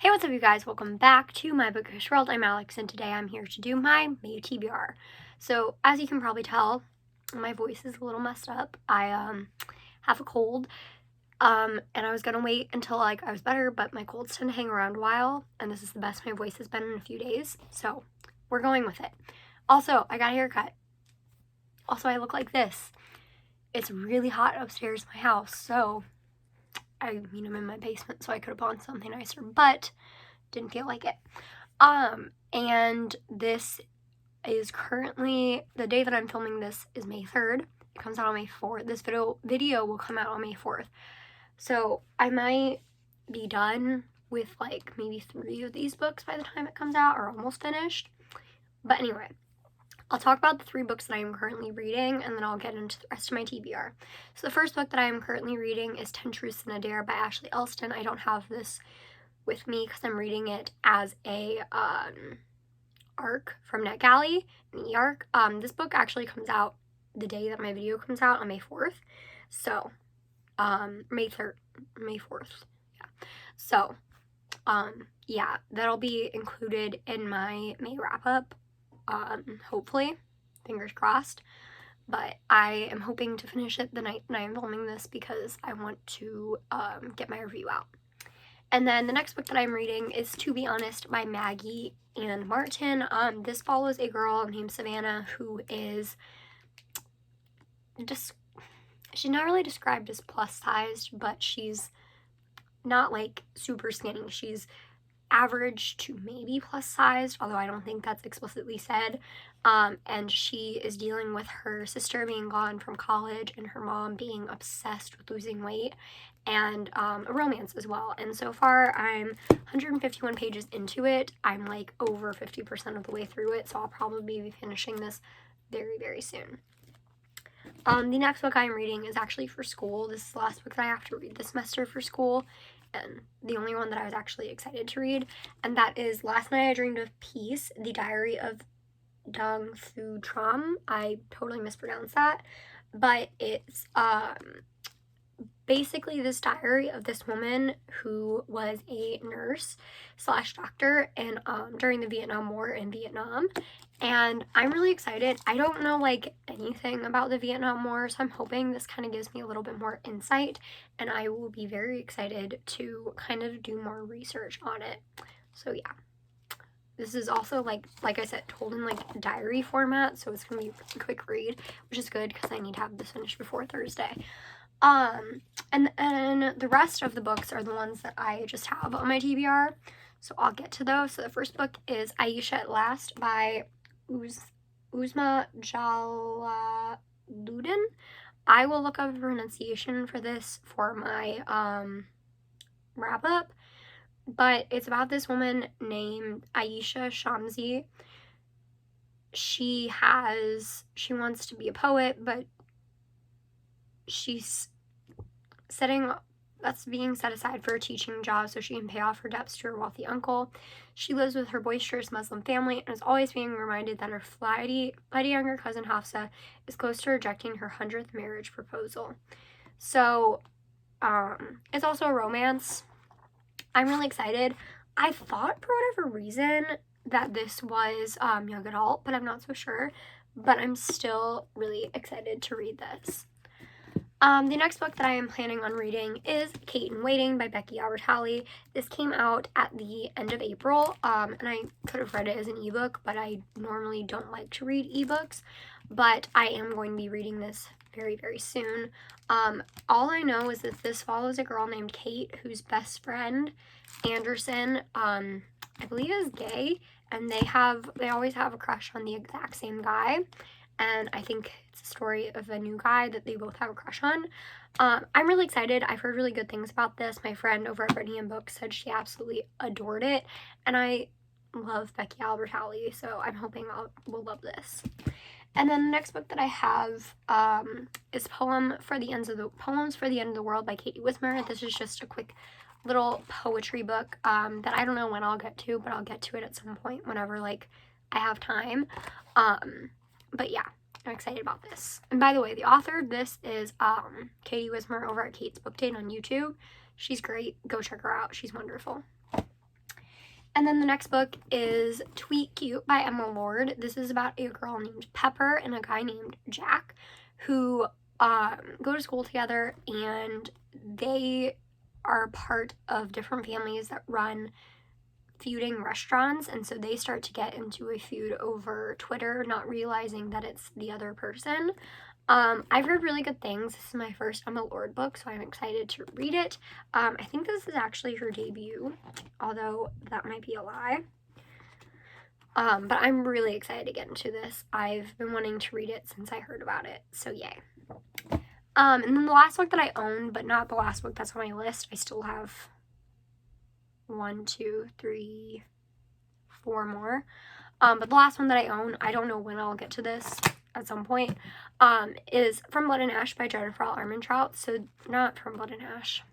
Hey, what's up, you guys? Welcome back to my bookish world. I'm Alex, and today I'm here to do my May TBR. So, as you can probably tell, my voice is a little messed up. I have a cold, and I was gonna wait until I was better, but my colds tend to hang around a while, and this is the best my voice has been in a few days. So, we're going with it. Also, I got a haircut. Also, I look like this. It's really hot upstairs in my house, so I'm in my basement, so I could have bought something nicer, but didn't feel like it. And this is currently, the day that I'm filming this is May 3rd. It comes out on May 4th. This video will come out on May 4th. So I might be done with like maybe 3 of these books by the time it comes out, or almost finished. But anyway, I'll talk about the 3 books that I am currently reading, and then I'll get into the rest of my TBR. So the first book that I am currently reading is 10 Truths in a Dare by Ashley Elston. I don't have this with me because I'm reading it as a arc from NetGalley, an e-arc. This book actually comes out the day that my video comes out on May 4th. So, May 4th. Yeah. So, yeah, that'll be included in my May wrap-up, hopefully. Fingers crossed. But I am hoping to finish it the night that I am filming this because I want to get my review out. And then the next book that I'm reading is To Be Honest by Maggie and Martin. This follows a girl named Savannah who is she's not really described as plus sized, but she's not like super skinny. She's average to maybe plus sized, although I don't think that's explicitly said. And she is dealing with her sister being gone from college and her mom being obsessed with losing weight, and a romance as well. And so far I'm 151 pages into it. I'm like over 50% of the way through it, so I'll probably be finishing this very, very soon. The next book I'm reading is actually for school. This is the last book that I have to read this semester for school, and the only one that I was actually excited to read, and that is Last Night I Dreamed of Peace, The Diary of Dong Thu Tram. I totally mispronounced that, but it's basically this diary of this woman who was a nurse / doctor and during the Vietnam War in Vietnam. And I'm really excited. I don't know like anything about the Vietnam War, so I'm hoping this kind of gives me a little bit more insight, and I will be very excited to kind of do more research on it. So yeah. This is also like I said, told in like diary format, so it's gonna be a really quick read, which is good because I need to have this finished before Thursday. And then the rest of the books are the ones that I just have on my TBR, so I'll get to those. So the first book is Aisha at Last by Uzma Jalaluddin. I will look up a pronunciation for this for my wrap up, but it's about this woman named Aisha Shamsi. She wants to be a poet, but she's being set aside for a teaching job so she can pay off her debts to her wealthy uncle. She lives with her boisterous Muslim family and is always being reminded that her flighty younger cousin Hafsa is close to rejecting her 100th marriage proposal. So, it's also a romance. I'm really excited. I thought for whatever reason that this was young adult, but I'm not so sure. But I'm still really excited to read this. The next book that I am planning on reading is Kate in Waiting by Becky Albertalli. This came out at the end of April, and I could have read it as an ebook, but I normally don't like to read ebooks, but I am going to be reading this very, very soon. All I know is that this follows a girl named Kate whose best friend, Anderson, I believe is gay, and they always have a crush on the exact same guy. And I think it's a story of a new guy that they both have a crush on. I'm really excited. I've heard really good things about this. My friend over at Brittany and Books said she absolutely adored it. And I love Becky Albertalli, so I'm hoping we'll love this. And then the next book that I have is Poems for the End of the World by Katie Wismer. This is just a quick little poetry book that I don't know when I'll get to, but I'll get to it at some point whenever like I have time. But yeah, I'm excited about this. And by the way, the author of this is Katie Wismer over at Kate's Book Date on YouTube. She's great. Go check her out. She's wonderful. And then the next book is Tweet Cute by Emma Lord. This is about a girl named Pepper and a guy named Jack who go to school together, and they are part of different families that run feuding restaurants, and so they start to get into a feud over Twitter, not realizing that it's the other person. I've heard really good things. This is my first Emma Lord book, so I'm excited to read it. I think this is actually her debut, although that might be a lie. But I'm really excited to get into this. I've been wanting to read it since I heard about it, so yay. And then the last book that I own, but not the last book that's on my list, I still have 1, 2, 3, 4 more. But the last one that I own, I don't know when I'll get to this at some point, is From Blood and Ash by Jennifer L. Armentrout. So not From Blood and Ash.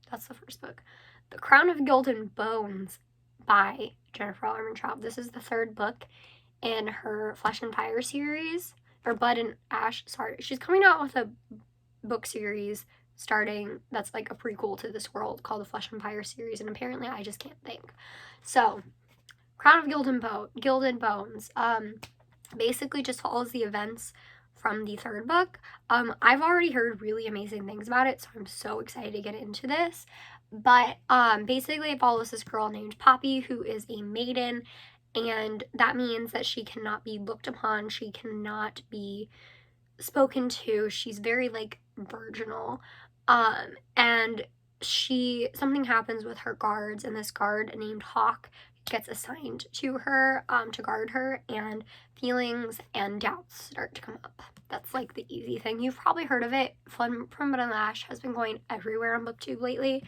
That's the first book. The Crown of Gilded Bones by Jennifer L. Armentrout. This is the third book in her Flesh and Fire series, or Blood and Ash, sorry. She's coming out with a book series starting, that's like a prequel to this world, called the Flesh and Fire series, and apparently I just can't think. So, Crown of Gilded Bones, basically just follows the events from the third book. I've already heard really amazing things about it, so I'm so excited to get into this. But basically it follows this girl named Poppy, who is a maiden, and that means that she cannot be looked upon, she cannot be spoken to, she's very like virginal, and something happens with her guards, and this guard named Hawk gets assigned to her to guard her, and feelings and doubts start to come up. That's like the easy thing. You've probably heard of it. From Blood and Ash has been going everywhere on BookTube lately,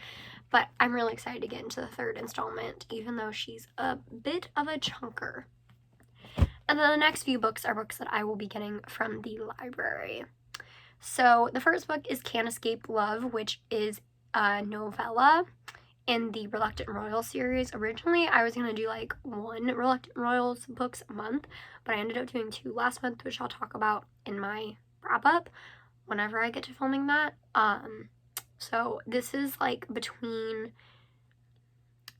but I'm really excited to get into the third installment, even though she's a bit of a chunker. And then the next few books are books that I will be getting from the library. So the first book is Can't Escape Love, which is a novella in the Reluctant Royal series. Originally, I was going to do like 1 Reluctant Royals books a month, but I ended up doing 2 last month, which I'll talk about in my wrap-up whenever I get to filming that. So this is like between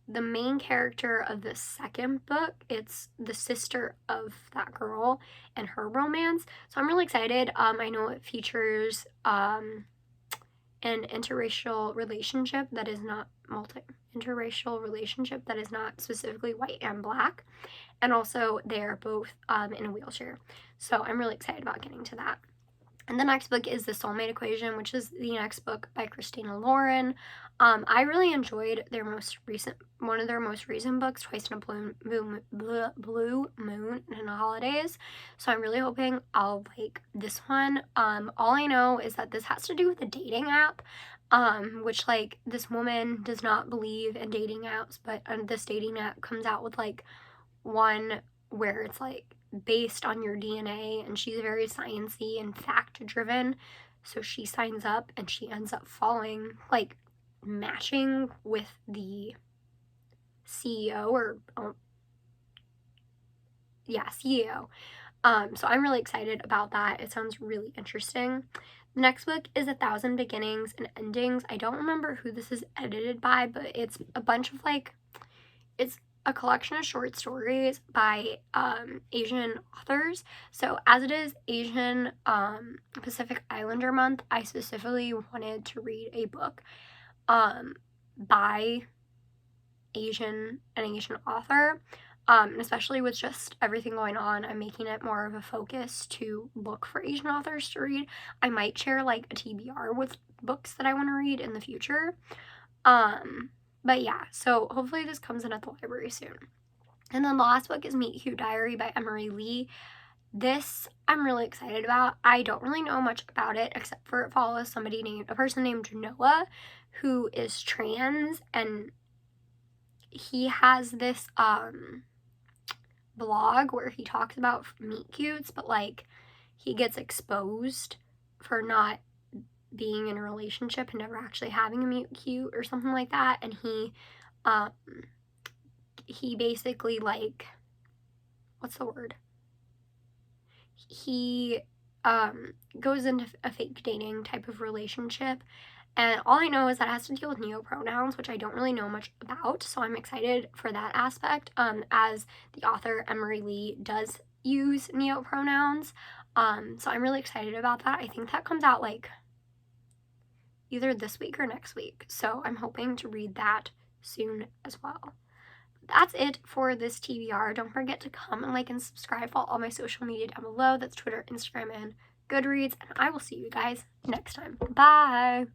the main character of the second book. It's the sister of that girl and her romance. So I'm really excited. I know it features an interracial relationship that is not interracial relationship that is not specifically white and black. And also they're both in a wheelchair. So I'm really excited about getting to that. And the next book is The Soulmate Equation, which is the next book by Christina Lauren. I really enjoyed one of their most recent books, Twice in a Blue Moon and the Holidays. So I'm really hoping I'll like this one. All I know is that this has to do with a dating app, which like this woman does not believe in dating apps, but this dating app comes out with like one where it's like based on your DNA, and she's very sciencey and fact driven, so she signs up and she ends up matching with the CEO CEO. So I'm really excited about that. It sounds really interesting. The next book is 1,000 Beginnings and Endings. I don't remember who this is edited by, but it's a bunch of it's a collection of short stories by Asian authors. So as it is Asian Pacific Islander month, I specifically wanted to read a book by an Asian author, and especially with just everything going on, I'm making it more of a focus to look for Asian authors to read. I might share like a TBR with books that I want to read in the future. But yeah, so hopefully this comes in at the library soon. And then the last book is Meet Cute Diary by Emery Lee. This I'm really excited about. I don't really know much about it except for it follows a person named Noah, who is trans, and he has this blog where he talks about meet cutes, but like he gets exposed for not being in a relationship and never actually having a meet cute or something like that, and he basically like, what's the word? He goes into a fake dating type of relationship, And all I know is that it has to deal with neopronouns, which I don't really know much about, so I'm excited for that aspect, as the author Emery Lee does use neopronouns. So I'm really excited about that. I think that comes out like either this week or next week, so I'm hoping to read that soon as well. That's it for this TBR. Don't forget to comment, like, and subscribe. Follow all my social media down below. That's Twitter, Instagram, and Goodreads. And I will see you guys next time. Bye!